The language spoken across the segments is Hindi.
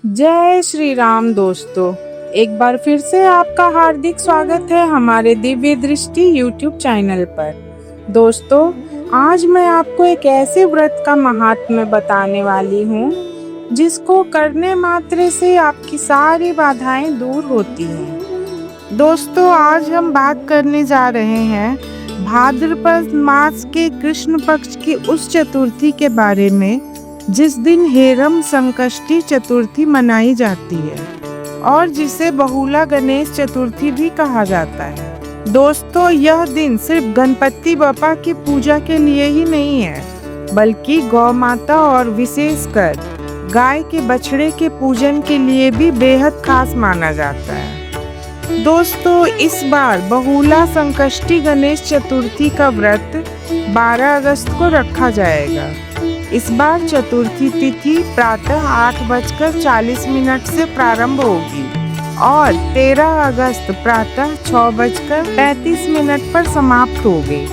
जय श्री राम दोस्तों। एक बार फिर से आपका हार्दिक स्वागत है हमारे दिव्य दृष्टि YouTube चैनल पर। दोस्तों, आज मैं आपको एक ऐसे व्रत का महात्म्य बताने वाली हूँ जिसको करने मात्र से आपकी सारी बाधाएं दूर होती हैं। दोस्तों, आज हम बात करने जा रहे हैं भाद्रपद मास के कृष्ण पक्ष की उस चतुर्थी के बारे में जिस दिन हेरम संकष्टी चतुर्थी मनाई जाती है और जिसे बहुला गणेश चतुर्थी भी कहा जाता है। दोस्तों, यह दिन सिर्फ गणपति बप्पा की पूजा के लिए ही नहीं है, बल्कि गौ माता और विशेषकर गाय के बछड़े के पूजन के लिए भी बेहद खास माना जाता है। दोस्तों, इस बार बहुला संकष्टी गणेश चतुर्थी का व्रत 12 अगस्त को रखा जाएगा। इस बार चतुर्थी तिथि प्रातः 8:40 से प्रारंभ होगी और 13 अगस्त प्रातः 6:35 पर समाप्त होगी।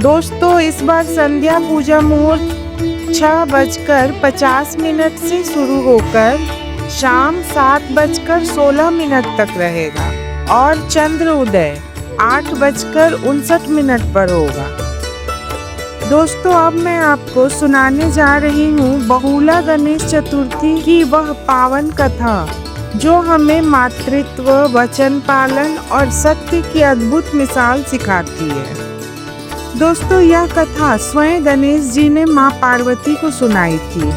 दोस्तों, इस बार संध्या पूजा मुहूर्त 6:50 से शुरू होकर शाम 7:16 तक रहेगा और चंद्र उदय 8:59 पर होगा। दोस्तों, अब मैं आपको सुनाने जा रही हूँ बहुला गणेश चतुर्थी की वह पावन कथा जो हमें मातृत्व, वचन पालन और सत्य की अद्भुत मिसाल सिखाती है। दोस्तों, यह कथा स्वयं गणेश जी ने माँ पार्वती को सुनाई थी।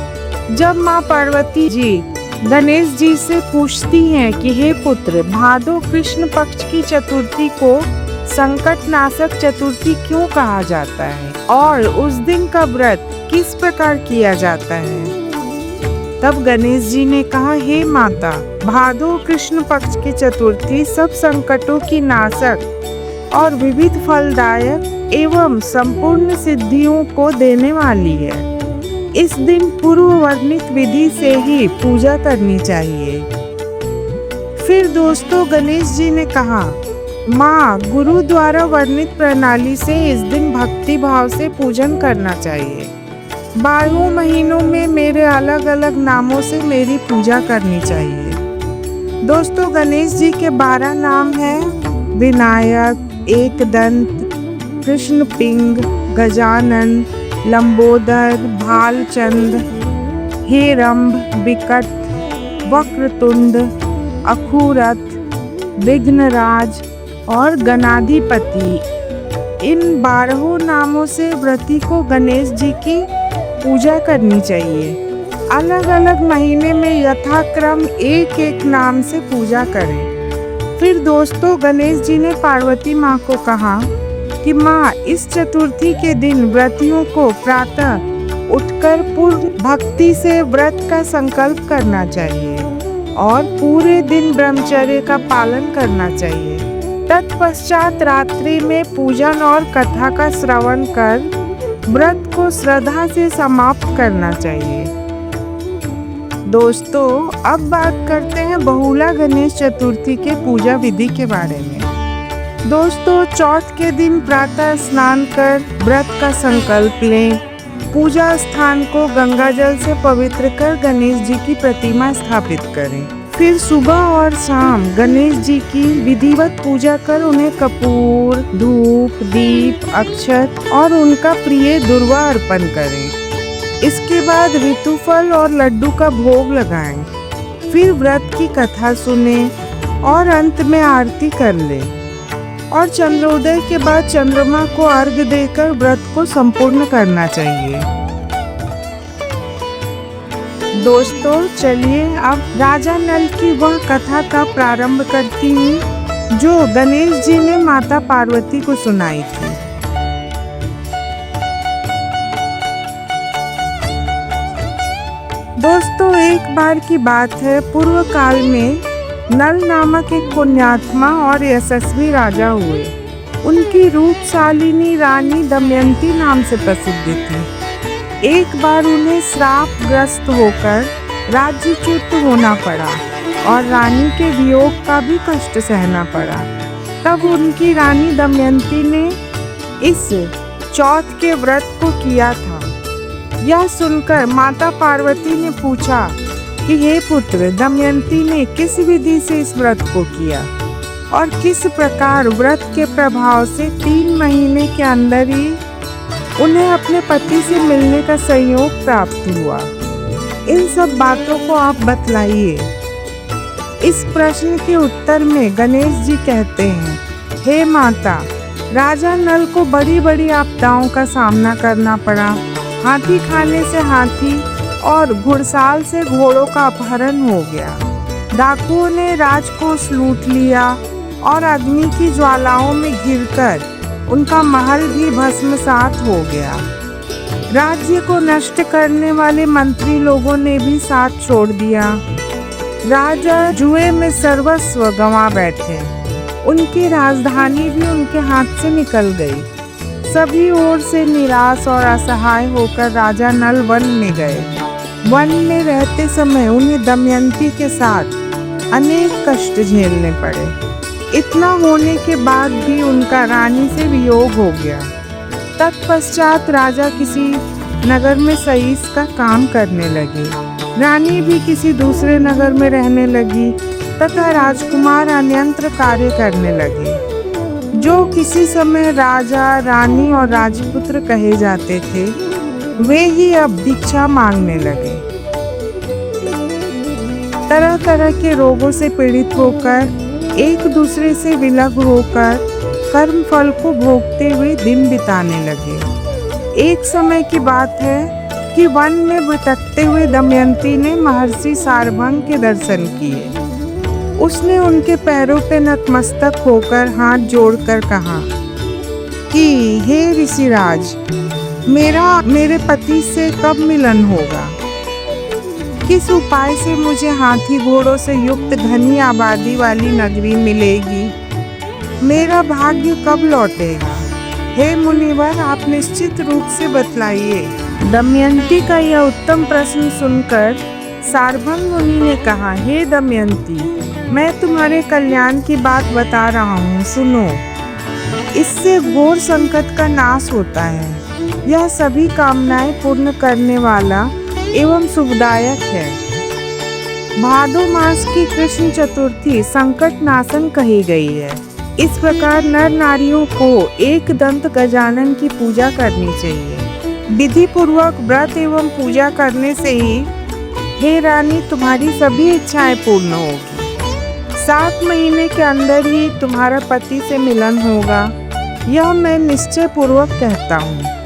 जब माँ पार्वती जी गणेश जी से पूछती हैं कि हे पुत्र, भादो कृष्ण पक्ष की चतुर्थी को संकट नाशक चतुर्थी क्यों कहा जाता है और उस दिन का व्रत किस प्रकार किया जाता है, तब गणेश जी ने कहा, हे माता, भादो कृष्ण पक्ष की चतुर्थी सब संकटों की नाशक और विविध फलदायक एवं संपूर्ण सिद्धियों को देने वाली है। इस दिन पूर्व वर्णित विधि से ही पूजा करनी चाहिए। फिर दोस्तों, गणेश जी ने कहा, माँ, गुरु द्वारा वर्णित प्रणाली से इस दिन भक्ति भाव से पूजन करना चाहिए। 12 महीनों में मेरे अलग अलग नामों से मेरी पूजा करनी चाहिए। दोस्तों, गणेश जी के 12 नाम हैं विनायक, एकदंत, कृष्ण पिंग, गजानन, लंबोदर, भालचंद, हेरंब, विकट, वक्रतुंड, अखूरत, विघ्नराज और गणाधिपति। इन 12 नामों से व्रती को गणेश जी की पूजा करनी चाहिए। अलग अलग महीने में यथाक्रम एक एक नाम से पूजा करें। फिर दोस्तों, गणेश जी ने पार्वती माँ को कहा कि माँ, इस चतुर्थी के दिन व्रतियों को प्रातः उठकर पूर्ण भक्ति से व्रत का संकल्प करना चाहिए और पूरे दिन ब्रह्मचर्य का पालन करना चाहिए। तत्पश्चात रात्रि में पूजन और कथा का श्रवण कर व्रत को श्रद्धा से समाप्त करना चाहिए। दोस्तों, अब बात करते हैं बहुला गणेश चतुर्थी के पूजा विधि के बारे में। दोस्तों, चौथ के दिन प्रातः स्नान कर व्रत का संकल्प लें। पूजा स्थान को गंगा जल से पवित्र कर गणेश जी की प्रतिमा स्थापित करें। फिर सुबह और शाम गणेश जी की विधिवत पूजा कर उन्हें कपूर, धूप, दीप, अक्षत और उनका प्रिय दुर्वा अर्पण करें। इसके बाद ऋतुफल और लड्डू का भोग लगाएं। फिर व्रत की कथा सुने और अंत में आरती कर लें और चंद्रोदय के बाद चंद्रमा को अर्घ्य देकर व्रत को संपूर्ण करना चाहिए। दोस्तों, चलिए अब राजा नल की वह कथा का प्रारंभ करती हूँ जो गणेश जी ने माता पार्वती को सुनाई थी। दोस्तों, एक बार की बात है, पूर्व काल में नल नामक एक पुण्यात्मा और यशस्वी राजा हुए। उनकी रूपशालिनी रानी दमयंती नाम से प्रसिद्ध थी। एक बार उन्हें श्राप ग्रस्त होकर राज्यच्युत होना पड़ा और रानी के वियोग का भी कष्ट सहना पड़ा। तब उनकी रानी दमयंती ने इस चौथ के व्रत को किया था। यह सुनकर माता पार्वती ने पूछा कि हे पुत्र, दमयंती ने किस विधि से इस व्रत को किया और किस प्रकार व्रत के प्रभाव से 3 महीने के अंदर ही उन्हें अपने पति से मिलने का संयोग प्राप्त हुआ। इन सब बातों को आप बतलाइए। इस प्रश्न के उत्तर में गणेश जी कहते हैं, हे माता, राजा नल को बड़ी बड़ी आपदाओं का सामना करना पड़ा। हाथी खाने से हाथी और घुड़साल से घोड़ों का अपहरण हो गया। डाकुओं ने राजकोष लूट लिया और अग्नि की ज्वालाओं में गिरकर उनका महल भी भस्मसात हो गया। राज्य को नष्ट करने वाले मंत्री लोगों ने भी साथ छोड़ दिया। राजा जुए में सर्वस्व गंवा बैठे। उनकी राजधानी भी उनके हाथ से निकल गई। सभी ओर से निराश और असहाय होकर राजा नल वन में गए। वन में रहते समय उन्हें दमयंती के साथ अनेक कष्ट झेलने पड़े। इतना होने के बाद भी उनका रानी से वियोग हो गया। तत्पश्चात राजा किसी नगर में सईस का काम करने लगे। रानी भी किसी दूसरे नगर में रहने लगी तथा राजकुमार अन्यंत्र कार्य करने लगे, जो किसी समय राजा, रानी और राजपुत्र कहे जाते थे, वे ही अब भिक्षा मांगने लगे। तरह तरह के रोगों से पीड़ित होकर, एक दूसरे से विलग होकर कर्म फल को भोगते हुए दिन बिताने लगे। एक समय की बात है कि वन में भटकते हुए दमयंती ने महर्षि सारभंग के दर्शन किए। उसने उनके पैरों पे नतमस्तक होकर हाथ जोड़कर कहा कि हे ऋषिराज, मेरे पति से कब मिलन होगा? किस उपाय से मुझे हाथी घोड़ों से युक्त घनी आबादी वाली नगरी मिलेगी? मेरा भाग्य कब लौटेगा? हे मुनिवर, आप निश्चित रूप से बतलाइए। दमयंती का यह उत्तम प्रश्न सुनकर सारभंग मुनि ने कहा, हे दमयंती, मैं तुम्हारे कल्याण की बात बता रहा हूँ, सुनो। इससे घोर संकट का नाश होता है। यह सभी कामनाएं पूर्ण करने वाला एवं शुभदायक है। भादो मास की कृष्ण चतुर्थी संकट नाशन कही गई है। इस प्रकार नर नारियों को एक दंत गजानन की पूजा करनी चाहिए। विधि पूर्वक व्रत एवं पूजा करने से ही, हे रानी, तुम्हारी सभी इच्छाएं पूर्ण होगी। 7 महीने के अंदर ही तुम्हारा पति से मिलन होगा, यह मैं निश्चय पूर्वक कहता हूँ।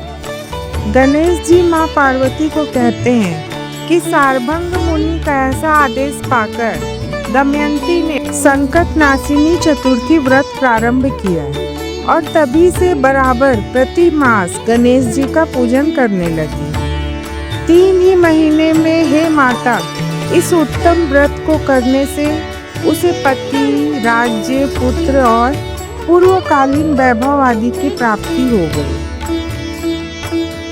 गणेश जी माँ पार्वती को कहते हैं कि सारभंग मुनि का ऐसा आदेश पाकर दमयंती ने संकट नाशिनी चतुर्थी व्रत प्रारंभ किया और तभी से बराबर प्रति मास गणेश जी का पूजन करने लगी। 3 ही महीने में, हे माता, इस उत्तम व्रत को करने से उसे पति, राज्य, पुत्र और पूर्वकालीन वैभव आदि की प्राप्ति हो गई।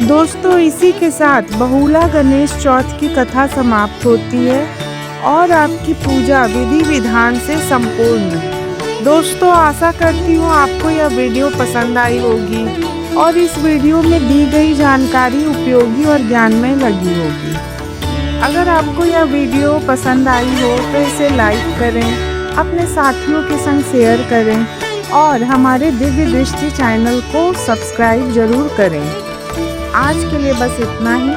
दोस्तों, इसी के साथ बहुला गणेश चौथ की कथा समाप्त होती है और आपकी पूजा विधि विधान से संपूर्ण है। दोस्तों, आशा करती हूँ आपको यह वीडियो पसंद आई होगी और इस वीडियो में दी गई जानकारी उपयोगी और ज्ञानमय लगी होगी। अगर आपको यह वीडियो पसंद आई हो तो इसे लाइक करें, अपने साथियों के संग शेयर करें और हमारे दिव्य दृष्टि चैनल को सब्सक्राइब जरूर करें। आज के लिए बस इतना ही।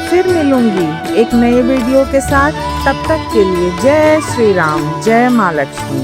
फिर मिलूंगी एक नए वीडियो के साथ। तब तक के लिए जय श्री राम, जय माँ लक्ष्मी।